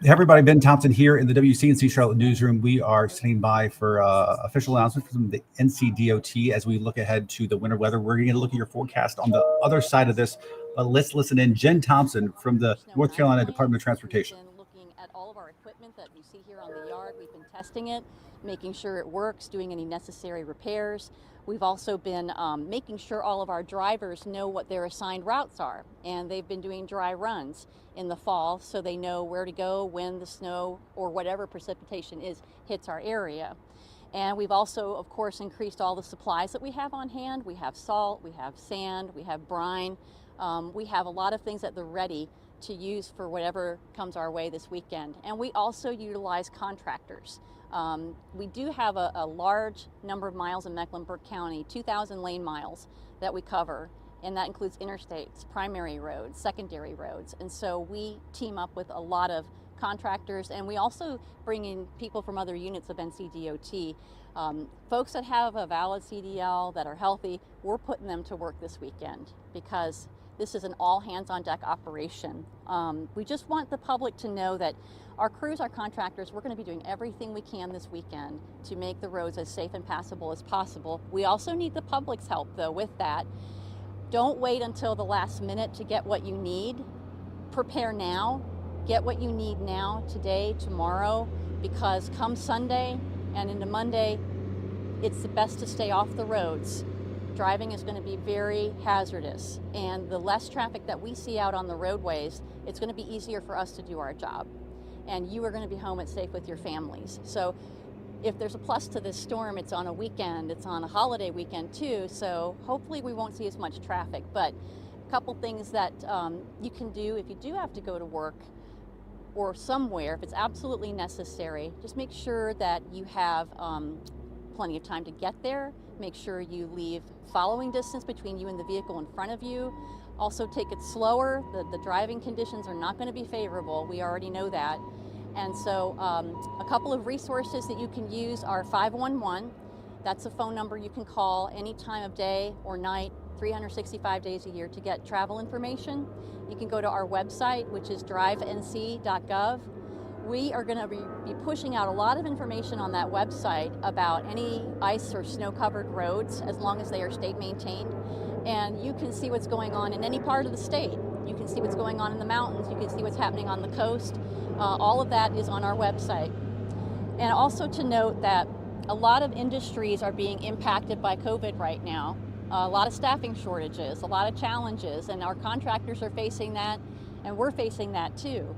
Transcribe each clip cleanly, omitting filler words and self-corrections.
Hey everybody, Ben Thompson here in the WCNC Charlotte newsroom. We are standing by for official announcement from the NCDOT as we look ahead to the winter weather. We're going to look at your forecast on the other side of this, but let's listen in. Jen Thompson from the North Carolina Department of Transportation. We've been looking at all of our equipment that you see here on the yard. We've been testing it, making sure it works, doing any necessary repairs. We've also been making sure all of our drivers know what their assigned routes are, and they've been doing dry runs in the fall so they know where to go when the snow or whatever precipitation is hits our area. And we've also, of course, increased all the supplies that we have on hand. We have salt, we have sand, we have brine. We have a lot of things at the ready to use for whatever comes our way this weekend. And we also utilize contractors. We do have a large number of miles in Mecklenburg County, 2,000 lane miles that we cover. And that includes interstates, primary roads, secondary roads. And so we team up with a lot of contractors, and we also bring in people from other units of NCDOT. Folks that have a valid CDL that are healthy, we're putting them to work this weekend because this is an all hands on deck operation. We just want the public to know that our crews, our contractors, we're going to be doing everything we can this weekend to make the roads as safe and passable as possible. We also need the public's help though with that. Don't wait until the last minute to get what you need. Prepare now. Get what you need now, today, tomorrow, because come Sunday and into Monday, it's the best to stay off the roads. Driving is going to be very hazardous, and the less traffic that we see out on the roadways, it's going to be easier for us to do our job. And you are going to be home and safe with your families. So if there's a plus to this storm, it's on a weekend, it's on a holiday weekend too, so hopefully we won't see as much traffic. But a couple things that you can do if you do have to go to work or somewhere, if it's absolutely necessary, just make sure that you have plenty of time to get there. Make sure you leave following distance between you and the vehicle in front of you. Also take it slower. The driving conditions are not going to be favorable. We already know that. And so a couple of resources that you can use are 511. That's a phone number you can call any time of day or night, 365 days a year to get travel information. You can go to our website, which is drivenc.gov. We are going to be pushing out a lot of information on that website about any ice or snow-covered roads, as long as they are state maintained. And you can see what's going on in any part of the state. You can see what's going on in the mountains. You can see what's happening on the coast. All of that is on our website. And also to note that a lot of industries are being impacted by COVID right now. A lot of staffing shortages, a lot of challenges, and our contractors are facing that, and we're facing that too.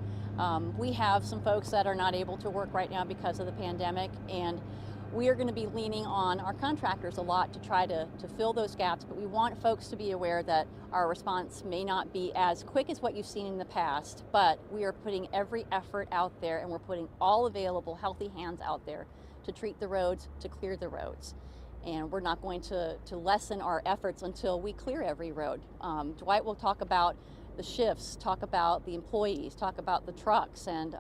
We have some folks that are not able to work right now because of the pandemic, and we are going to be leaning on our contractors a lot to try to fill those gaps, but we want folks to be aware that our response may not be as quick as what you've seen in the past, but we are putting every effort out there, and we're putting all available healthy hands out there to treat the roads, to clear the roads. And we're not going to lessen our efforts until we clear every road. Dwight will talk about the shifts, talk about the employees, talk about the trucks, and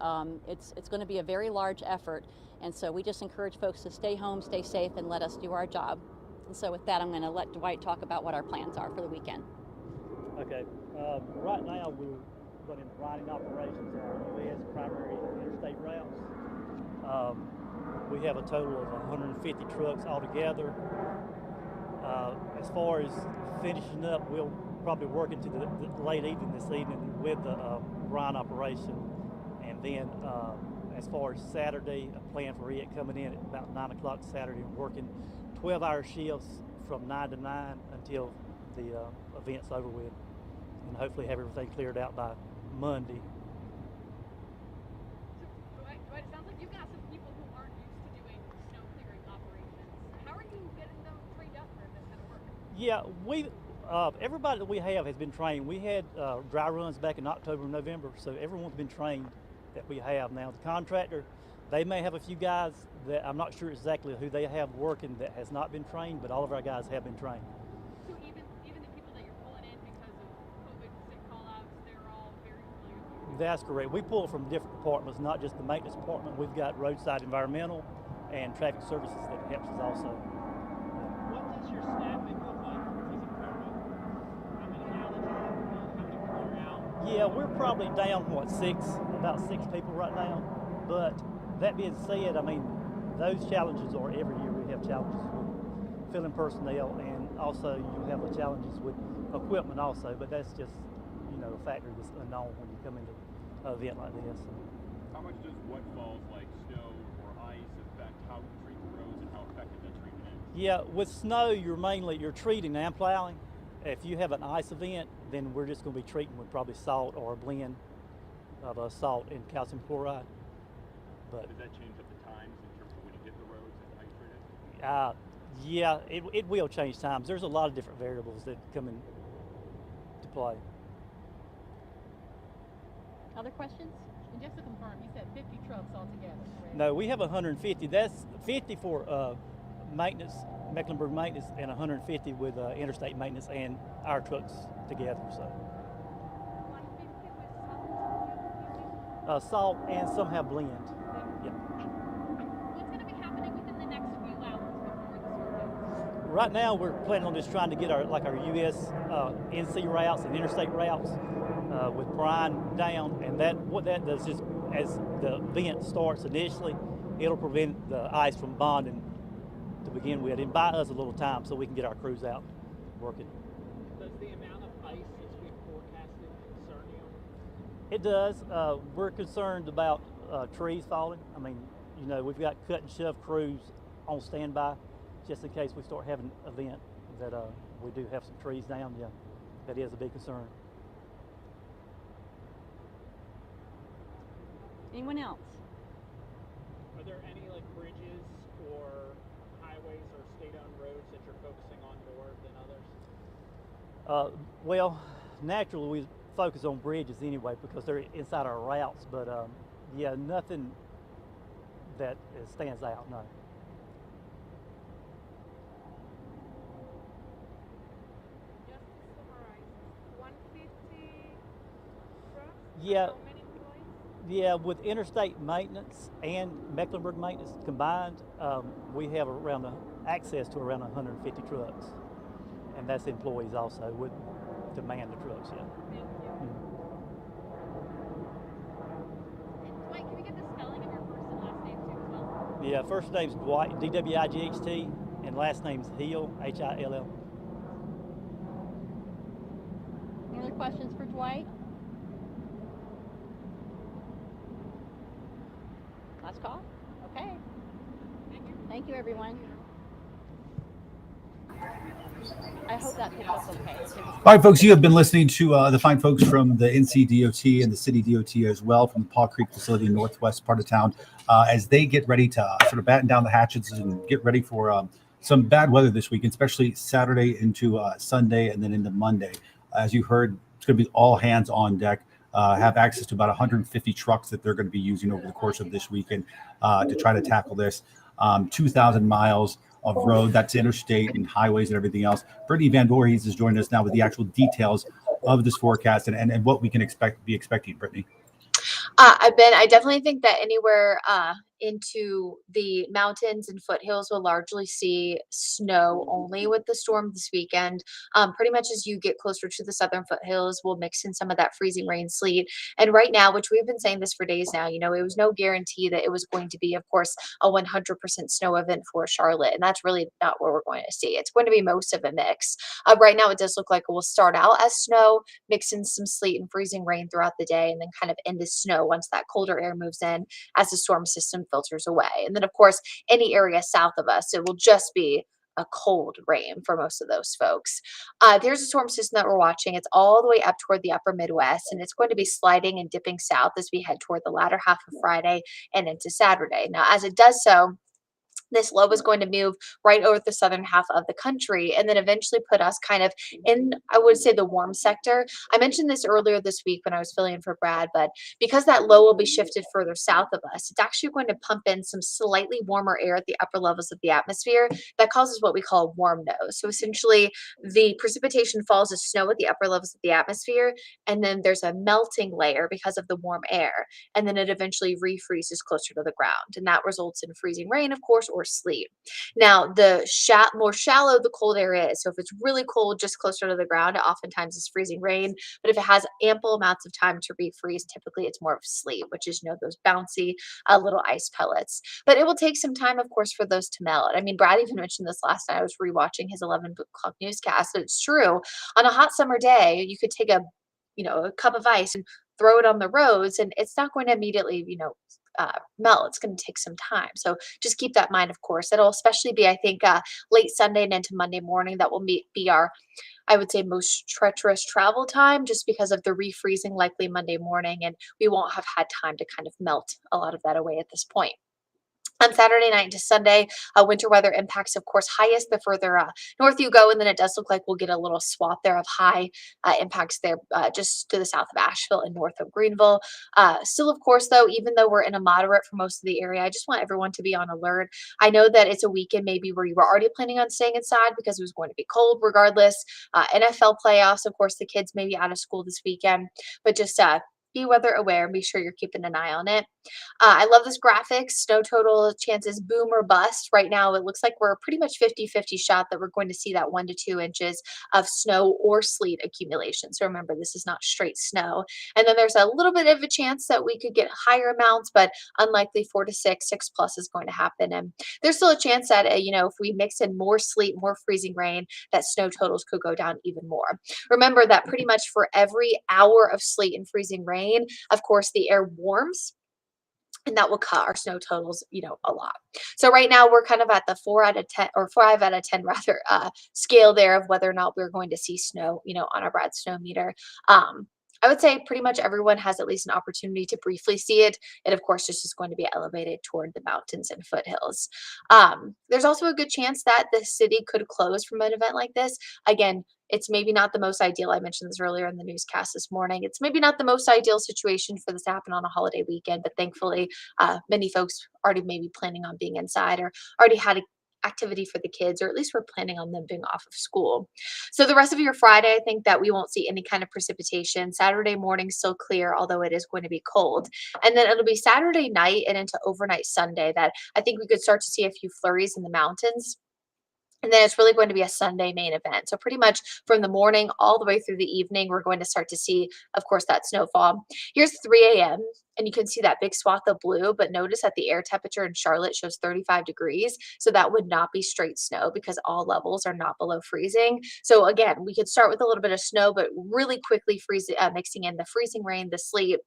it's going to be a very large effort. And so we just encourage folks to stay home, stay safe, and let us do our job. And so with that, I'm going to let Dwight talk about what our plans are for the weekend. Okay, right now we're running riding operations on U.S. primary interstate routes. We have a total of 150 trucks altogether. As far as finishing up, we'll probably work into the late evening this evening with the brine operation. And then as far as Saturday, a plan for it coming in at about 9 o'clock Saturday and working 12-hour shifts from 9 to 9 until the event's over with. And hopefully have everything cleared out by Monday. Dwight, it sounds like you've got some people who aren't used to doing snow clearing operations. How are you getting them trained up for this kind of work? Yeah, everybody that we have has been trained. We had dry runs back in October and November, so everyone's been trained that we have now. The contractor, they may have a few guys that I'm not sure exactly who they have working that has not been trained, but all of our guys have been trained. So even the people that you're pulling in because of COVID sick call-outs, they're all very familiar with you? That's correct. We pull from different departments, not just the maintenance department. We've got roadside environmental and traffic services that helps us also. What does your staffing look like for taking care of it? How many now that how many people are out? Yeah, we're probably down, 6 about 6 people right now. But that being said, I mean, those challenges are every year. We have challenges with filling personnel, and also you have the challenges with equipment also. But that's just, you know, a factor that's unknown when you come into an event like this. How much does what falls like snow or ice affect how you treat the roads and how effective that treatment is? Yeah, with snow, you're treating and plowing. If you have an ice event, then we're just going to be treating with probably salt or a blend of salt and calcium chloride. But Does that change up the times in terms of when you hit the roads and how you treat it? yeah, it will change times. There's a lot of different variables that come into play. Other questions? And just to confirm, you said 50 trucks altogether, correct? No, we have 150. That's 50 for maintenance, Mecklenburg maintenance, and 150 with interstate maintenance and our trucks together. So 150 with salt. salt and some have blend. Yeah. What's going to be happening within the next few hours before the storm hits? Right now, we're planning on just trying to get our US NC routes and interstate routes with brine down, and what that does is, as the event starts initially, it'll prevent the ice from bonding to begin with, and buy us a little time so we can get our crews out working. Does the amount of ice that's being forecasted concern you? It does. We're concerned about trees falling. I mean, you know, we've got cut and shove crews on standby just in case we start having an event that we do have some trees down. Yeah, that is a big concern. Anyone else? Are there any like bridges or highways or state-owned roads that you're focusing on more than others? Well, naturally we focus on bridges anyway because they're inside our routes, but yeah, nothing that stands out, no. Just to summarize, 150 trucks? Yeah. How many employees? Yeah, with interstate maintenance and Mecklenburg maintenance combined, we have access to around 150 trucks, and that's employees also would man the trucks. Yeah. Thank you. And Dwight, can we get the spelling of your first and last name too as well? Yeah, first name's Dwight, D-W-I-G-H-T, and last name's Hill, H-I-L-L. Any other questions for Dwight? Last call? Okay. Thank you. Thank you, everyone. I hope that picked up okay. All right, folks, you have been listening to the fine folks from the NCDOT and the City DOT as well from the Paw Creek facility in the northwest part of town as they get ready to sort of batten down the hatchets and get ready for some bad weather this week, especially Saturday into Sunday and then into Monday. As you heard, it's going to be all hands on deck. Have access to about 150 trucks that they're going to be using over the course of this weekend to try to tackle this. 2,000 miles of road, that's interstate and highways and everything else. Brittany Van Voorhees is joining us now with the actual details of this forecast and what we can be expecting, Brittany. I definitely think that anywhere into the mountains and foothills will largely see snow only with the storm this weekend. Pretty much as you get closer to the southern foothills, we'll mix in some of that freezing rain, sleet. And right now, which we've been saying this for days now, you know, it was no guarantee that it was going to be, of course, a 100% snow event for Charlotte. And that's really not what we're going to see. It's going to be most of a mix. Right now, it does look like it will start out as snow, mix in some sleet and freezing rain throughout the day, and then kind of end as snow once that colder air moves in as the storm system filters away. And then, of course, any area south of us, it will just be a cold rain for most of those folks. There's a storm system that we're watching. It's all the way up toward the upper Midwest, and it's going to be sliding and dipping south as we head toward the latter half of Friday and into Saturday. Now, as it does so, this low is going to move right over the southern half of the country and then eventually put us kind of in, I would say, the warm sector. I mentioned this earlier this week when I was filling in for Brad, but because that low will be shifted further south of us, it's actually going to pump in some slightly warmer air at the upper levels of the atmosphere that causes what we call a warm nose. So essentially, the precipitation falls as snow at the upper levels of the atmosphere, and then there's a melting layer because of the warm air, and then it eventually refreezes closer to the ground, and that results in freezing rain, of course, or sleet. Now, the more shallow the cold air is, so if it's really cold just closer to the ground, it oftentimes is freezing rain. But if it has ample amounts of time to refreeze, typically it's more of sleet, which is, those bouncy little ice pellets. But it will take some time, of course, for those to melt. I mean, Brad even mentioned this last night. I was rewatching his 11 o'clock newscast. So it's true. On a hot summer day, you could take a cup of ice and throw it on the roads, and it's not going to immediately, melt. It's going to take some time. So just keep that in mind, of course. It'll especially be, I think, late Sunday and into Monday morning. That will be our, I would say, most treacherous travel time, just because of the refreezing likely Monday morning, and we won't have had time to kind of melt a lot of that away at this point. On Saturday night into Sunday, winter weather impacts, of course, highest the further north you go, and then it does look like we'll get a little swath there of high impacts there just to the south of Asheville and north of Greenville. Still, of course, though, even though we're in a moderate for most of the area, I just want everyone to be on alert. I know that it's a weekend maybe where you were already planning on staying inside because it was going to be cold regardless. NFL playoffs, of course, the kids may be out of school this weekend, but just be weather aware and be sure you're keeping an eye on it. I love this graphic. Snow total chances boom or bust. Right now, it looks like we're pretty much 50-50 shot that we're going to see that 1 to 2 inches of snow or sleet accumulation. So remember, this is not straight snow. And then there's a little bit of a chance that we could get higher amounts, but unlikely 4 to 6, 6 plus is going to happen. And there's still a chance that, if we mix in more sleet, more freezing rain, that snow totals could go down even more. Remember that pretty much for every hour of sleet and freezing rain, of course, the air warms, and that will cut our snow totals, a lot. So right now we're kind of at the 4 out of 10 or 5 out of 10 rather scale there of whether or not we're going to see snow, on our Brad snow meter. I would say pretty much everyone has at least an opportunity to briefly see it. And of course, this is going to be elevated toward the mountains and foothills. There's also a good chance that the city could close from an event like this. Again, it's maybe not the most ideal. I mentioned this earlier in the newscast this morning. It's maybe not the most ideal situation for this to happen on a holiday weekend, but thankfully, many folks already maybe planning on being inside or already had a activity for the kids, or at least we're planning on them being off of school. So the rest of your Friday, I think that we won't see any kind of precipitation. Saturday morning still clear, although it is going to be cold. And then it'll be Saturday night and into overnight Sunday that I think we could start to see a few flurries in the mountains. And then it's really going to be a Sunday main event. So pretty much from the morning all the way through the evening, we're going to start to see, of course, that snowfall. Here's 3 a.m. and you can see that big swath of blue, but notice that the air temperature in Charlotte shows 35 degrees. So that would not be straight snow because all levels are not below freezing. So again, we could start with a little bit of snow, but really quickly mixing in the freezing rain, the sleet.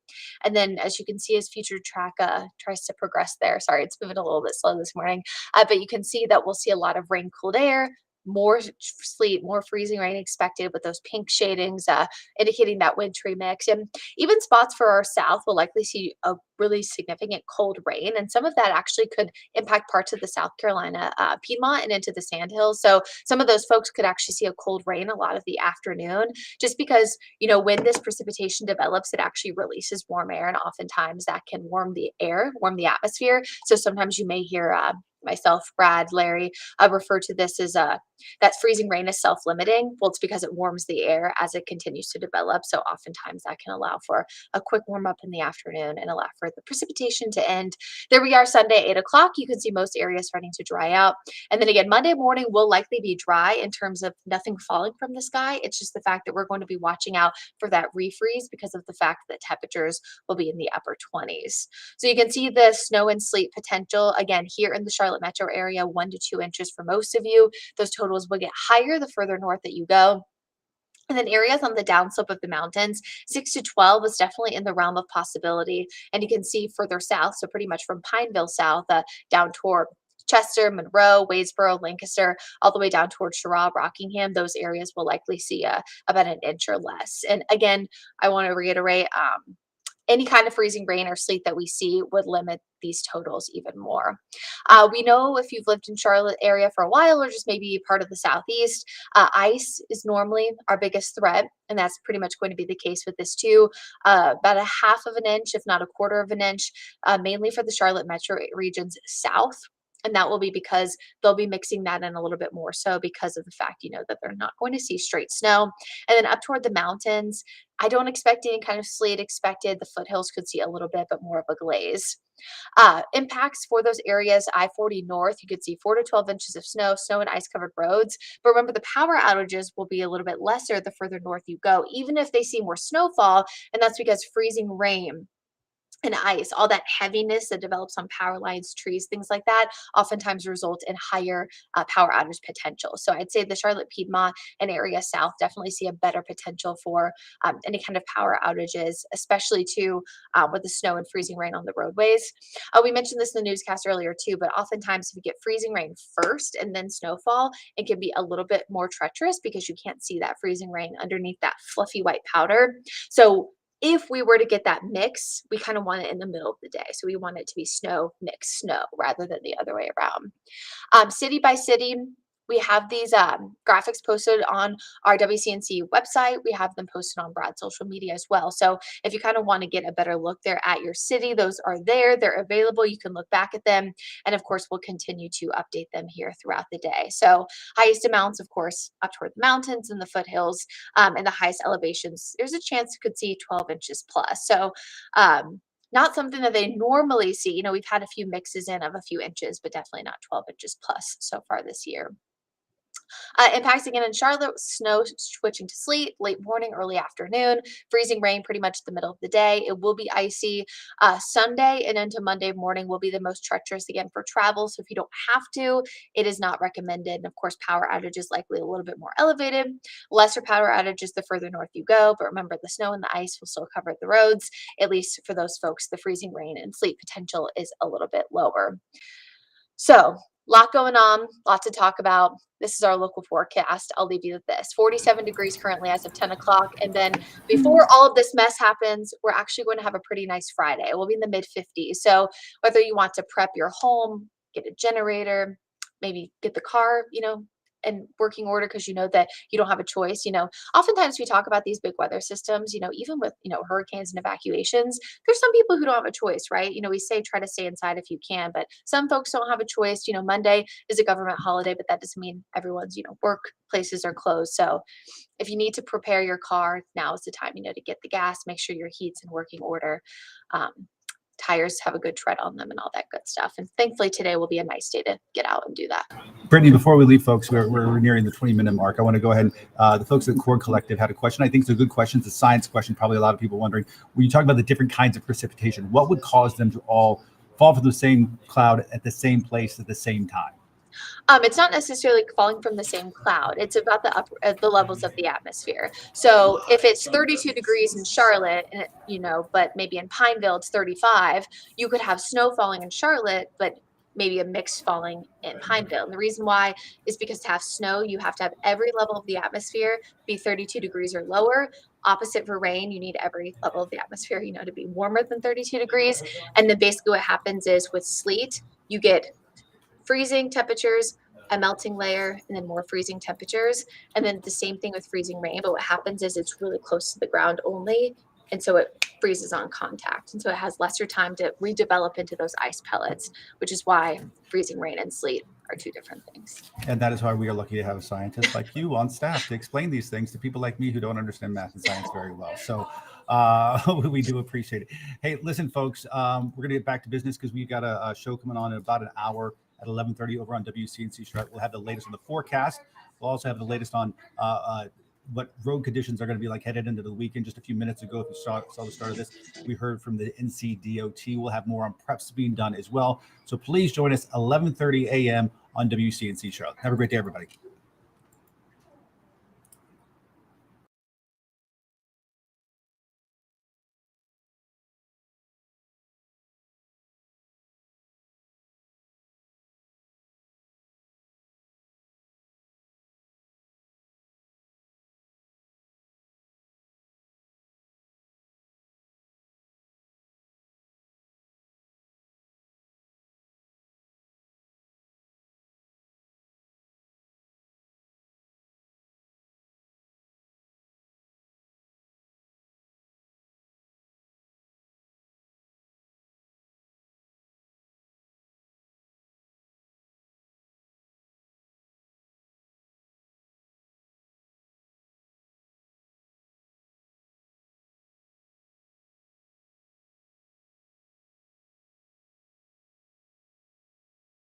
And then as you can see, as future track tries to progress there, sorry, it's moving a little bit slow this morning, but you can see that we'll see a lot of rain, cooled air, more sleet, more freezing rain expected with those pink shadings indicating that wintry mix. And even spots for our south will likely see a really significant cold rain. And some of that actually could impact parts of the South Carolina Piedmont and into the Sandhills. So some of those folks could actually see a cold rain a lot of the afternoon, just because, when this precipitation develops, it actually releases warm air. And oftentimes that can warm the air, warm the atmosphere. So sometimes you may hear myself, Brad, Larry, refer to this as that freezing rain is self-limiting. Well, it's because it warms the air as it continues to develop. So oftentimes that can allow for a quick warm up in the afternoon and allow for the precipitation to end. There we are, Sunday, 8 o'clock. You can see most areas starting to dry out. And then again, Monday morning will likely be dry in terms of nothing falling from the sky. It's just the fact that we're going to be watching out for that refreeze because of the fact that temperatures will be in the upper 20s. So you can see the snow and sleet potential again here in the Charlotte metro area, 1 to 2 inches for most of you. Those totals will get higher the further north that you go. And then areas on the downslope of the mountains, 6 to 12 is definitely in the realm of possibility. And you can see further south, so pretty much from Pineville south down toward Chester, Monroe, Wadesboro, Lancaster, all the way down towards Sherrod, Rockingham, those areas will likely see about an inch or less. And again, I want to reiterate, any kind of freezing rain or sleet that we see would limit these totals even more. We know if you've lived in Charlotte area for a while or just maybe part of the Southeast, ice is normally our biggest threat. And that's pretty much going to be the case with this too. About a half of an inch, if not a quarter of an inch, mainly for the Charlotte metro regions south. And that will be because they'll be mixing that in a little bit more so because of the fact, that they're not going to see straight snow. And then up toward the mountains, I don't expect any kind of sleet expected. The foothills could see a little bit, but more of a glaze. Impacts for those areas, I-40 north, you could see 4 to 12 inches of snow and ice covered roads. But remember, the power outages will be a little bit lesser the further north you go, even if they see more snowfall. And that's because freezing rain and ice, all that heaviness that develops on power lines, trees, things like that, oftentimes result in higher power outage potential. So I'd say the Charlotte, Piedmont, and area south definitely see a better potential for any kind of power outages, especially too with the snow and freezing rain on the roadways. We mentioned this in the newscast earlier too, but oftentimes if you get freezing rain first and then snowfall, it can be a little bit more treacherous because you can't see that freezing rain underneath that fluffy white powder. So if we were to get that mix, we kind of want it in the middle of the day. So we want it to be snow, mix, snow, rather than the other way around. City by city, we have these graphics posted on our WCNC website. We have them posted on broad social media as well. So if you kind of want to get a better look there at your city, those are there. They're available. You can look back at them. And of course, we'll continue to update them here throughout the day. So highest amounts, of course, up toward the mountains and the foothills and the highest elevations, there's a chance you could see 12 inches plus. So not something that they normally see. We've had a few mixes in of a few inches, but definitely not 12 inches plus so far this year. Impacts again in Charlotte, snow switching to sleet, late morning, early afternoon, freezing rain pretty much the middle of the day. It will be icy. Sunday and into Monday morning will be the most treacherous again for travel. So if you don't have to, it is not recommended. And of course, power outages likely a little bit more elevated. Lesser power outages the further north you go. But remember, the snow and the ice will still cover the roads. At least for those folks, the freezing rain and sleet potential is a little bit lower. So, lot going on, lot to talk about. This is our local forecast. I'll leave you with this. 47 degrees currently as of 10 o'clock. And then before all of this mess happens, we're actually going to have a pretty nice Friday. We'll be in the mid 50s. So whether you want to prep your home, get a generator, maybe get the car, in working order because you know that you don't have a choice. Oftentimes we talk about these big weather systems, even with, hurricanes and evacuations, there's some people who don't have a choice, right? We say try to stay inside if you can, but some folks don't have a choice. Monday is a government holiday, but that doesn't mean everyone's, work places are closed. So if you need to prepare your car, now is the time, to get the gas, make sure your heat's in working order. Tires have a good tread on them and all that good stuff. And thankfully today will be a nice day to get out and do that. Brittany, before we leave, folks, we're nearing the 20-minute mark. I want to go ahead and the folks at Core Collective had a question. I think it's a good question. It's a science question. Probably a lot of people wondering, when you talk about the different kinds of precipitation, what would cause them to all fall from the same cloud at the same place at the same time? It's not necessarily falling from the same cloud. It's about the levels of the atmosphere. So if it's 32 degrees in Charlotte, but maybe in Pineville it's 35, you could have snow falling in Charlotte, but maybe a mix falling in Pineville. And the reason why is because to have snow, you have to have every level of the atmosphere be 32 degrees or lower. Opposite for rain, you need every level of the atmosphere, to be warmer than 32 degrees. And then basically what happens is with sleet, you get freezing temperatures, a melting layer, and then more freezing temperatures. And then the same thing with freezing rain. But what happens is it's really close to the ground only. And so it freezes on contact. And so it has lesser time to redevelop into those ice pellets, which is why freezing rain and sleet are two different things. And that is why we are lucky to have a scientist like you on staff to explain these things to people like me who don't understand math and science very well. So we do appreciate it. Hey, listen, folks, we're going to get back to business because we've got a show coming on in about an hour at 11:30 over on WCNC Charlotte. We'll have the latest on the forecast. We'll also have the latest on what road conditions are going to be like headed into the weekend. Just a few minutes ago, if you saw the start of this, we heard from the NCDOT. We'll have more on preps being done as well. So please join us 11:30 a.m. on WCNC Charlotte. Have a great day, everybody.